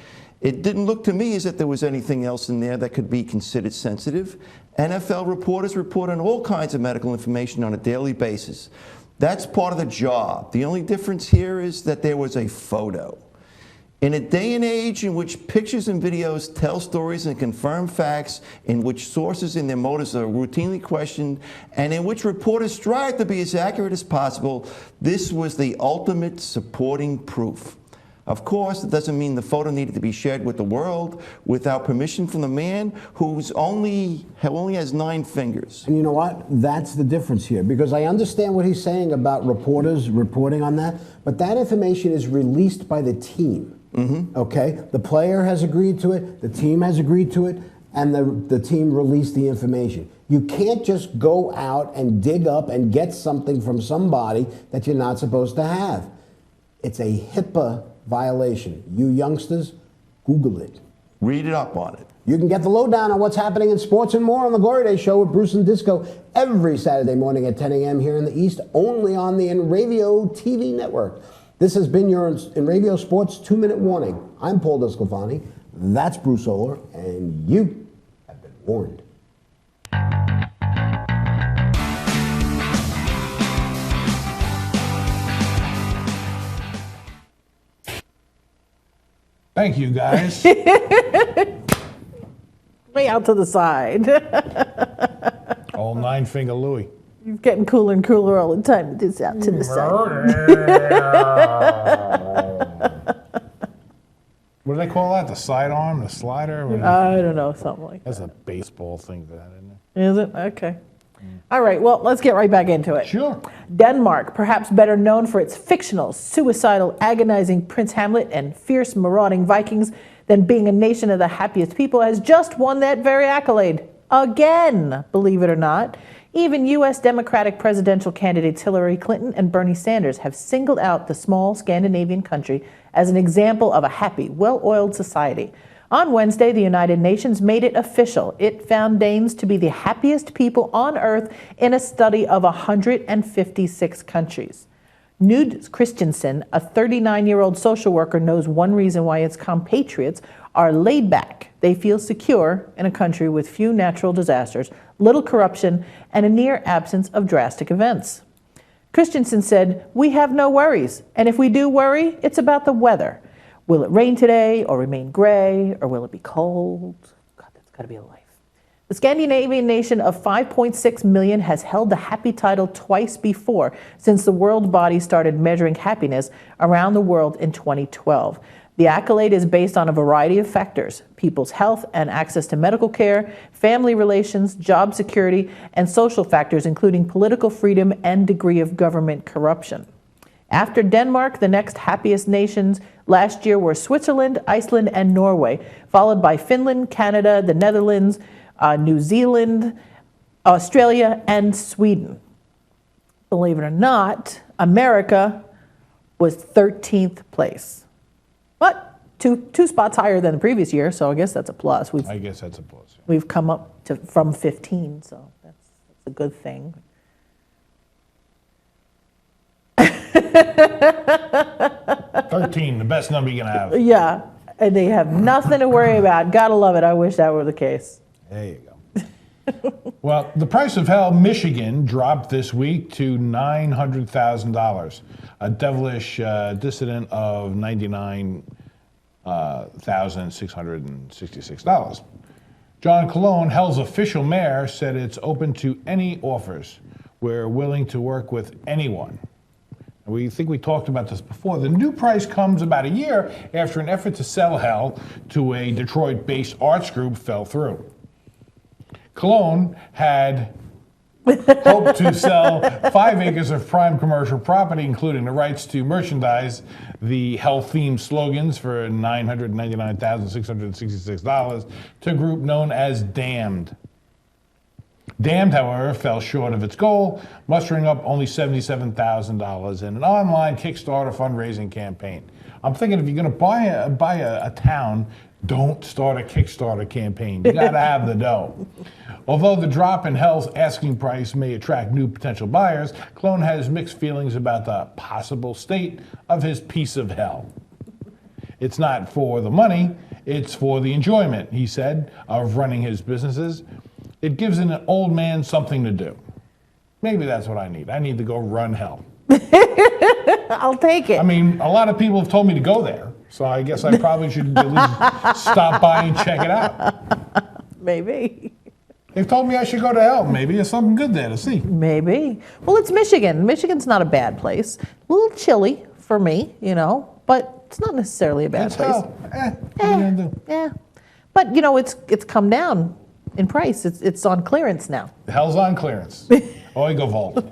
"it didn't look to me as if there was anything else in there that could be considered sensitive. NFL reporters report on all kinds of medical information on a daily basis. That's part of the job. The only difference here is that there was a photo. In a day and age in which pictures and videos tell stories and confirm facts, in which sources and their motives are routinely questioned, and in which reporters strive to be as accurate as possible, this was the ultimate supporting proof. Of course, it doesn't mean the photo needed to be shared with the world without permission from the man who only has 9 fingers." And you know what? That's the difference here, because I understand what he's saying about reporters reporting on that, but that information is released by the team. Okay? The player has agreed to it, the team has agreed to it, and the team released the information. You can't just go out and dig up and get something from somebody that you're not supposed to have. It's a HIPAA violation. You youngsters, Google it. Read it up on it. You can get the lowdown on what's happening in sports and more on the Glory Days show with Bruce and Disco every Saturday morning at 10 a.m. here in the East, only on the Inravio TV network. This has been your Inravio Sports 2-minute warning. I'm Paul Descalfani. That's Bruce Oler, and you have been warned. Thank you, guys. Way out to the side. Old 9-finger Louie. You're getting cooler and cooler all the time. This out to the side. What do they call that? The sidearm? The slider? I don't know, something like that. That's a baseball thing for that, isn't it? Is it? Okay. All right, well, let's get right back into it. Sure. Denmark, perhaps better known for its fictional, suicidal, agonizing Prince Hamlet and fierce, marauding Vikings than being a nation of the happiest people, has just won that very accolade. Again, believe it or not. Even U.S. Democratic presidential candidates Hillary Clinton and Bernie Sanders have singled out the small Scandinavian country as an example of a happy, well-oiled society. On Wednesday, the United Nations made it official. It found Danes to be the happiest people on earth in a study of 156 countries. Knud Christensen, a 39-year-old social worker, knows one reason why its compatriots are laid back. They feel secure in a country with few natural disasters, little corruption, and a near absence of drastic events. Christensen said, "We have no worries, and if we do worry, it's about the weather. Will it rain today or remain gray, or will it be cold? God, that's got to be a life." The Scandinavian nation of 5.6 million has held the happy title twice before since the world body started measuring happiness around the world in 2012. The accolade is based on a variety of factors: people's health and access to medical care, family relations, job security, and social factors, including political freedom and degree of government corruption. After Denmark, the next happiest nations last year were Switzerland, Iceland, and Norway, followed by Finland, Canada, the Netherlands, New Zealand, Australia, and Sweden. Believe it or not, America was 13th place. But two spots higher than the previous year, so I guess that's a plus. I guess that's a plus. Yeah. We've come up from 15, so that's a good thing. 13, the best number you can have. Yeah, and they have nothing to worry about. Gotta love it. I wish that were the case. There you go. Well, the price of hell, Michigan, dropped this week to $900,000. A devilish dissident of $99,666. John Cologne, hell's official mayor, said it's open to any offers. We're willing to work with anyone. We think we talked about this before. The new price comes about a year after an effort to sell hell to a Detroit-based arts group fell through. Cologne had hoped to sell 5 acres of prime commercial property, including the rights to merchandise the hell-themed slogans for $999,666 to a group known as Damned. Damned, however, fell short of its goal, mustering up only $77,000 in an online Kickstarter fundraising campaign. I'm thinking if you're going to buy a town, don't start a Kickstarter campaign. You got to have the dough. Although the drop in hell's asking price may attract new potential buyers, Cologne has mixed feelings about the possible state of his piece of hell. It's not for the money, it's for the enjoyment, he said, of running his businesses. It gives an old man something to do. Maybe that's what I need. I need to go run hell. I'll take it. I mean, a lot of people have told me to go there, so I guess I probably should at least stop by and check it out. Maybe. They've told me I should go to hell. Maybe there's something good there to see. Maybe. Well, it's Michigan. Michigan's not a bad place. A little chilly for me, but it's not necessarily a bad place. Hell. What are you gonna do? Yeah. But, it's come down in price. It's on clearance now. The hell's on clearance. Oigo Vault.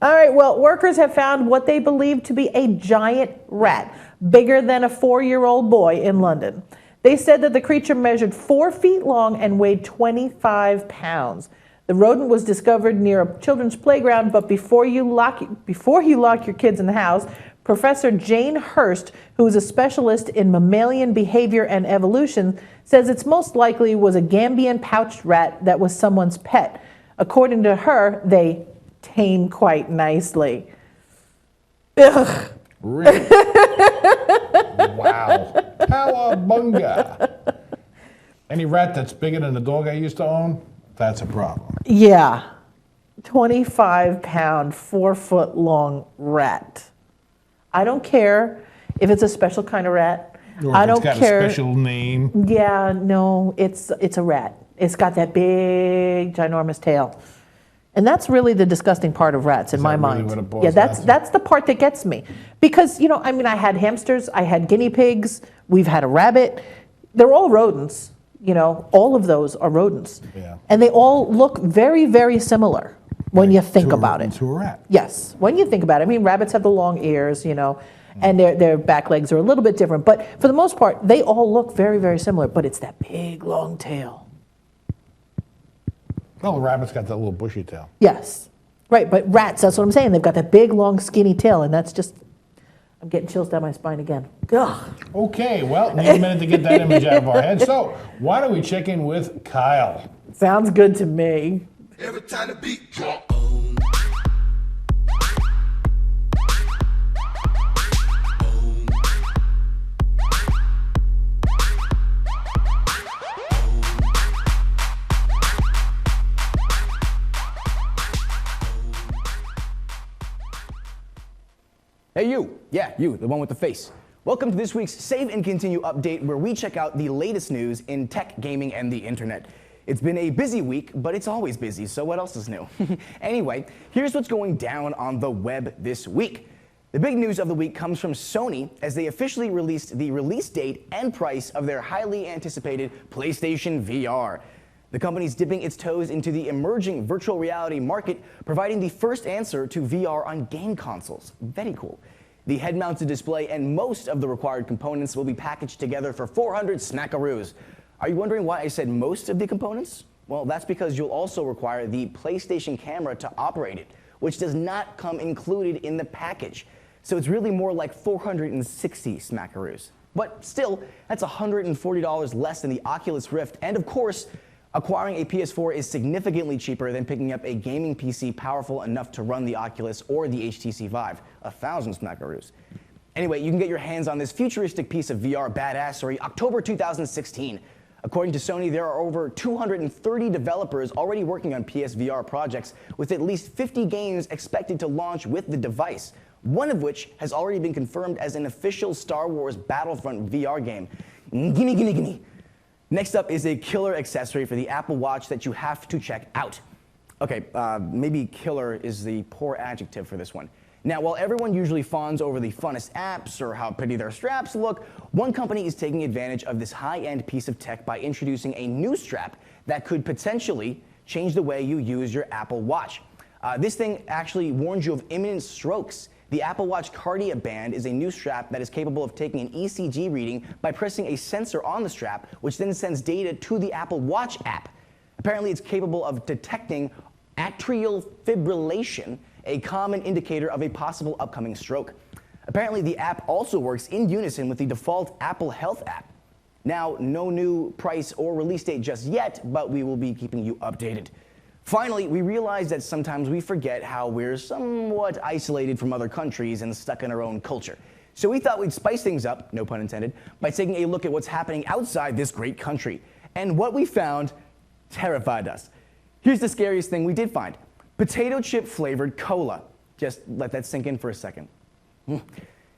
All right, well, workers have found what they believe to be a giant rat, bigger than a 4-year-old boy in London. They said that the creature measured 4 feet long and weighed 25 pounds. The rodent was discovered near a children's playground, but before you lock your kids in the house, Professor Jane Hurst, who is a specialist in mammalian behavior and evolution, says it's most likely was a Gambian pouched rat that was someone's pet. According to her, they tame quite nicely. Ugh. Really? Wow. Cowabunga. Any rat that's bigger than the dog I used to own, that's a problem. Yeah. 25-pound, 4-foot-long rat. I don't care if it's a special kind of rat. Or I if don't it's got care. a special name. Yeah, no, it's a rat. It's got that big, ginormous tail. And that's really the disgusting part of rats in my mind. Really what it boils Yeah, down to? that's the part that gets me. Because, I had hamsters, I had guinea pigs, we've had a rabbit. They're all rodents, all of those are rodents. Yeah. And they all look very, very similar when you think about it. To a rat. Yes, when you think about it. Rabbits have the long ears, and their back legs are a little bit different. But for the most part, they all look very, very similar. But it's that big, long tail. Well, the rabbit's got that little bushy tail. Yes. Right, but rats, that's what I'm saying. They've got that big, long, skinny tail, and that's just, I'm getting chills down my spine again. Ugh. Okay, well, need a minute to get that image out of our head. So, why don't we check in with Kyle? Sounds good to me. Every time the beat drop. Hey you, yeah, you, the one with the face. Welcome to this week's Save and Continue update, where we check out the latest news in tech, gaming, and the internet. It's been a busy week, but it's always busy, so what else is new? Anyway, here's what's going down on the web this week. The big news of the week comes from Sony as they officially released the release date and price of their highly anticipated PlayStation VR. The company's dipping its toes into the emerging virtual reality market, providing the first answer to VR on game consoles. Very cool. The head-mounted display and most of the required components will be packaged together for 400 smackaroos. Are you wondering why I said most of the components? Well, that's because you'll also require the PlayStation camera to operate it, which does not come included in the package. So it's really more like 460 smackaroos. But still, that's $140 less than the Oculus Rift. And of course, acquiring a PS4 is significantly cheaper than picking up a gaming PC powerful enough to run the Oculus or the HTC Vive, 1,000 smackaroos. Anyway, you can get your hands on this futuristic piece of VR badassery October 2016. According to Sony, there are over 230 developers already working on PSVR projects, with at least 50 games expected to launch with the device, one of which has already been confirmed as an official Star Wars Battlefront VR game. Gimme, gimme, gimme. Next up is a killer accessory for the Apple Watch that you have to check out. Okay, maybe killer is the poor adjective for this one. Now, while everyone usually fawns over the funnest apps or how pretty their straps look, one company is taking advantage of this high-end piece of tech by introducing a new strap that could potentially change the way you use your Apple Watch. This thing actually warns you of imminent strokes. The Apple Watch Cardia Band is a new strap that is capable of taking an ECG reading by pressing a sensor on the strap, which then sends data to the Apple Watch app. Apparently, it's capable of detecting atrial fibrillation, a common indicator of a possible upcoming stroke. Apparently, the app also works in unison with the default Apple Health app. Now, no new price or release date just yet, but we will be keeping you updated. Finally, we realize that sometimes we forget how we're somewhat isolated from other countries and stuck in our own culture. So we thought we'd spice things up, no pun intended, by taking a look at what's happening outside this great country. And what we found terrified us. Here's the scariest thing we did find. Potato chip flavored cola. Just let that sink in for a second.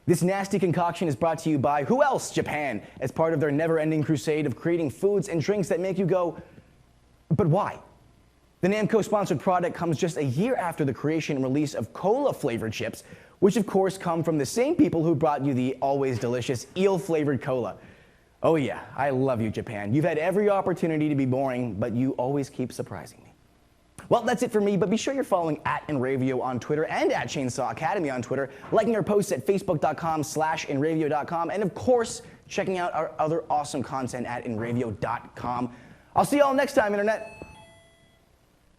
This nasty concoction is brought to you by who else? Japan, as part of their never-ending crusade of creating foods and drinks that make you go, but why? The Namco-sponsored product comes just a year after the creation and release of cola-flavored chips, which of course come from the same people who brought you the always delicious eel-flavored cola. Oh yeah, I love you, Japan. You've had every opportunity to be boring, but you always keep surprising me. Well, that's it for me, but be sure you're following @Inravio on Twitter and @Chainsaw Academy on Twitter, liking our posts at facebook.com/Inravio.com, and of course, checking out our other awesome content at Inravio.com. I'll see you all next time, Internet.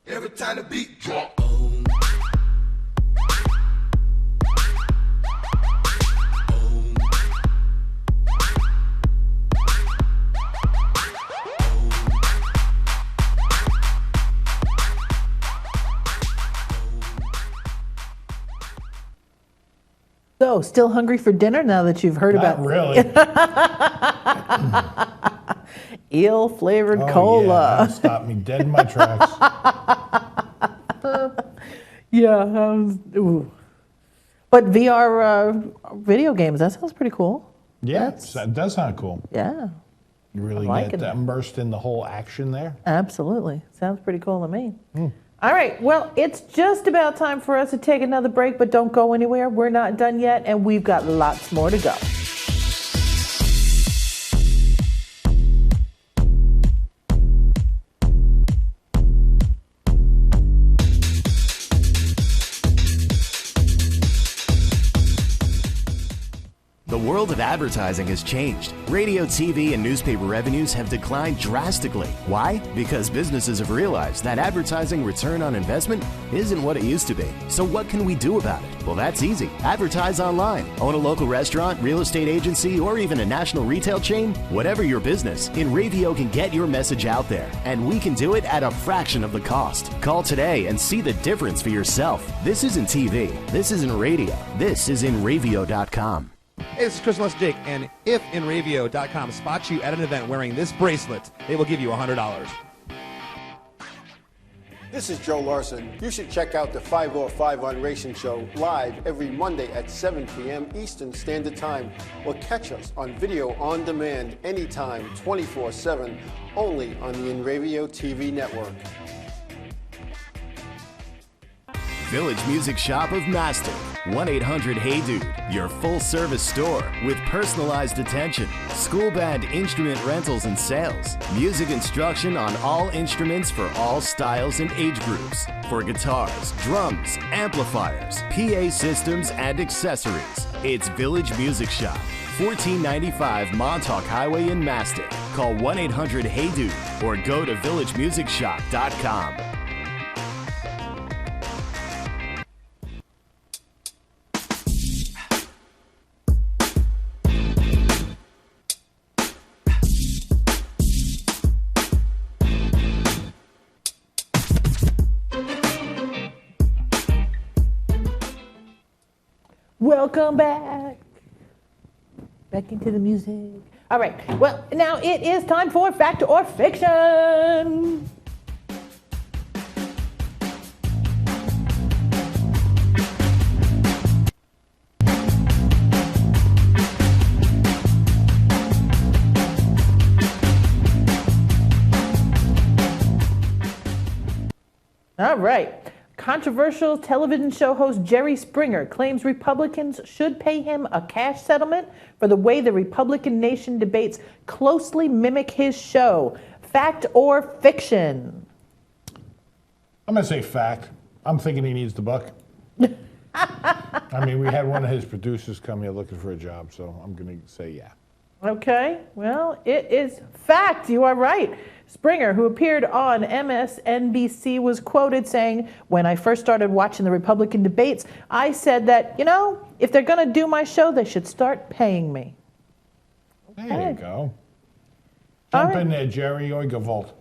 Every time the beat drop. So, still hungry for dinner now that you've heard about? Not really. Eel-flavored Oh, cola. Yeah, that stopped me dead in my tracks. Yeah. Ooh. But VR video games, that sounds pretty cool. Yeah, that does sound cool. Yeah. You really I like get it. immersed in the whole action there. Absolutely. Sounds pretty cool to me. All right. Well, it's just about time for us to take another break, but don't go anywhere. We're not done yet, and we've got lots more to go. The world of advertising has changed. Radio, TV, and newspaper revenues have declined drastically. Why? Because businesses have realized that advertising return on investment isn't what it used to be. So what can we do about it? Well, that's easy. Advertise online. Own a local restaurant, real estate agency, or even a national retail chain? Whatever your business, Inravio can get your message out there, and we can do it at a fraction of the cost. Call today and see the difference for yourself. This isn't TV. This isn't radio. This is Inravio.com. Hey, this is Chris Les Jake, and if Inravio.com spots you at an event wearing this bracelet, they will give you $100. This is Joe Larson. You should check out the 505 on Racing Show live every Monday at 7 p.m. Eastern Standard Time, or catch us on video on demand anytime, 24/7, only on the Inravio TV network. Village Music Shop of Mastic. 1-800-HEY-DUDE, your full-service store with personalized attention, school band instrument rentals and sales, music instruction on all instruments for all styles and age groups, for guitars, drums, amplifiers, PA systems, and accessories. It's Village Music Shop, 1495 Montauk Highway in Mastic. Call 1-800-HEY-DUDE or go to villagemusicshop.com. Welcome back. Back into the music. All right. Well, now it is time for Fact or Fiction. All right. Controversial television show host Jerry Springer claims Republicans should pay him a cash settlement for the way the Republican Nation debates closely mimic his show. Fact or fiction? I'm going to say fact. I'm thinking he needs the buck. I mean, we had one of his producers come here looking for a job, so I'm going to say yeah. Okay, well, it is fact. You are right. Springer, who appeared on MSNBC, was quoted saying, "When I first started watching the Republican debates, I said that, you know, if they're going to do my show, they should start paying me." Okay. There you go. Jump in there, Jerry, or Gavolt.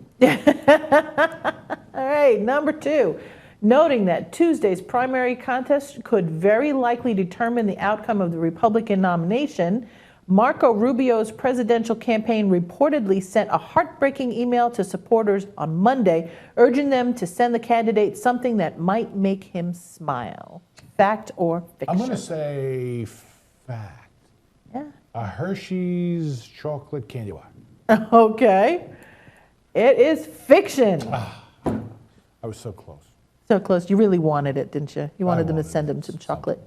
All right, number 2. Noting that Tuesday's primary contest could very likely determine the outcome of the Republican nomination, Marco Rubio's presidential campaign reportedly sent a heartbreaking email to supporters on Monday, urging them to send the candidate something that might make him smile. Fact or fiction? I'm going to say fact. Yeah. A Hershey's chocolate candy bar. Okay. It is fiction. I was so close. So close. You really wanted it, didn't you? You wanted them to send him some chocolate.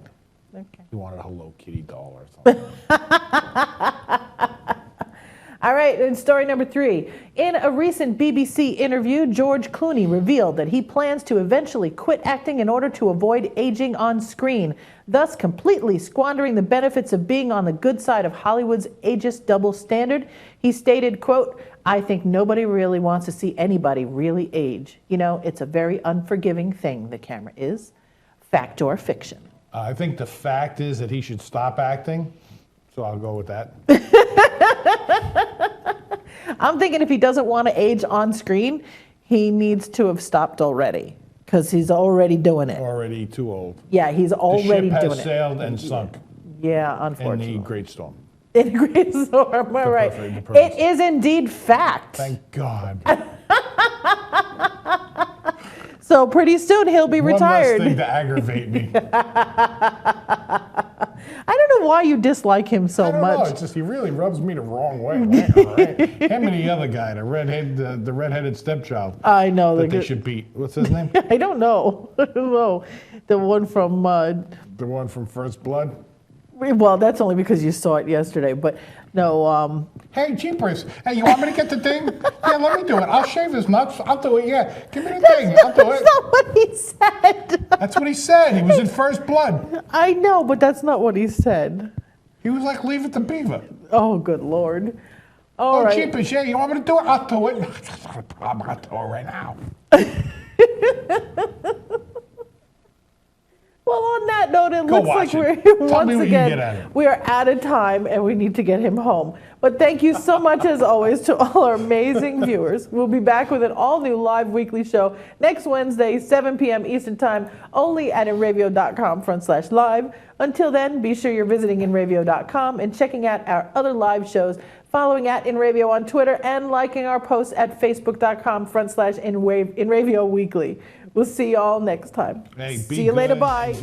Okay. You wanted a Hello Kitty doll or something. All right, and story number 3. In a recent BBC interview, George Clooney revealed that he plans to eventually quit acting in order to avoid aging on screen, thus completely squandering the benefits of being on the good side of Hollywood's ageist double standard. He stated, quote, "I think nobody really wants to see anybody really age. You know, it's a very unforgiving thing, the camera is." Fact or fiction? I think the fact is that he should stop acting, so I'll go with that. I'm thinking if he doesn't want to age on screen, he needs to have stopped already, because he's already doing it. Already too old. Yeah, he's already the ship doing has it. sailed and sunk. Yeah, unfortunately. In the Great Storm. In a great storm, all right. It is indeed fact. Thank God. So pretty soon he'll be retired. One less thing to aggravate me. I don't know why you dislike him so I don't much. know, it's just he really rubs me the wrong way. Right? Him and the other guy, the redheaded stepchild. I know. That they should beat. What's his name? I don't know. I don't know. The one from... the one from First Blood? Well, that's only because you saw it yesterday, but no... Hey, Jeepers. Hey, you want me to get the thing? Yeah, let me do it. I'll shave his nuts. I'll do it, yeah. Give me the thing. I'll do it. That's not what he said. That's what he said. He was in First Blood. I know, but that's not what he said. He was like, leave it to Beaver. Oh, good Lord. All right. Jeepers, yeah, you want me to do it? I'll do it. That's not a problem. I'll do it right now. Well, on that note, it Go looks like watch we're it. Tell once me what you can get again out of it. we are out of time and we need to get him home. But thank you so much, as always, to all our amazing viewers. We'll be back with an all-new live weekly show next Wednesday, 7 p.m. Eastern Time, only at Inravio.com/live. Until then, be sure you're visiting Inravio.com and checking out our other live shows, following at Inravio on Twitter, and liking our posts at Facebook.com/Inravio Weekly. We'll see you all next time. Hey, see you later. Bye.